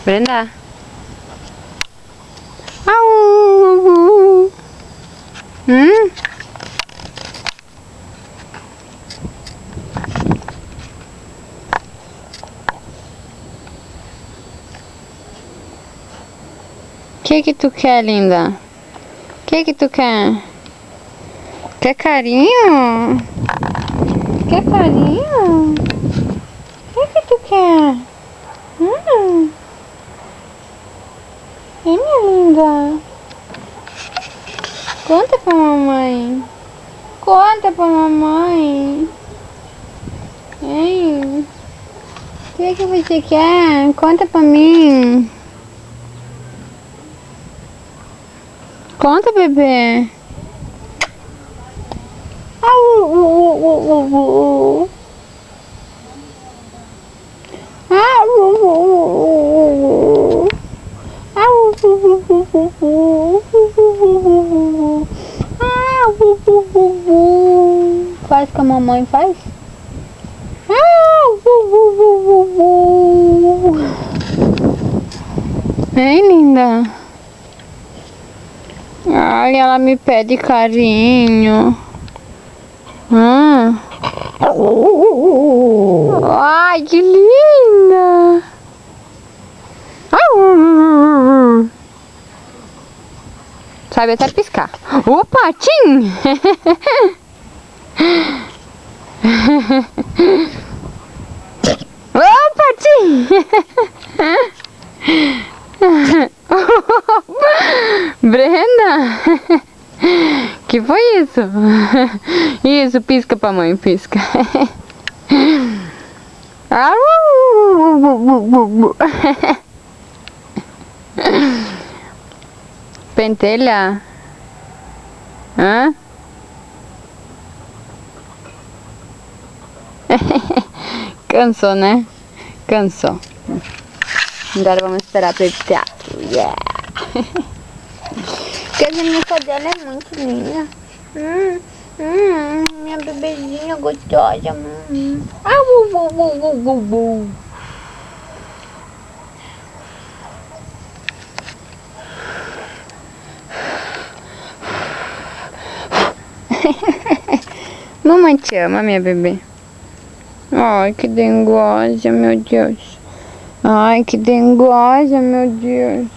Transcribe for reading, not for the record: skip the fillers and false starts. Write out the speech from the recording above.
Brenda. Au. Que tu quer, linda? Que tu quer? Quer carinho? Quer carinho? Que tu quer? Ei, minha linda. Conta pra mamãe. Conta pra mamãe. Ei. O que você quer? Conta pra mim. Conta, bebê. Faz que a mamãe faz. Hein, linda? Ai, ela me pede carinho. Ai, que linda! Sabe até piscar. Opa, tchim! Opa, tchim! Brenda! Que foi isso? Isso, pisca pra mãe, pisca. Pentelha? Hã? Cansou, né? Cansou. Agora vamos esperar para ir pro teatro. Yeah! Porque a genica dela é muito linda. Minha bebezinha gostosa. Mamãe te ama, minha bebê. Ai, que dengosa, meu Deus. Ai, que dengosa, meu Deus.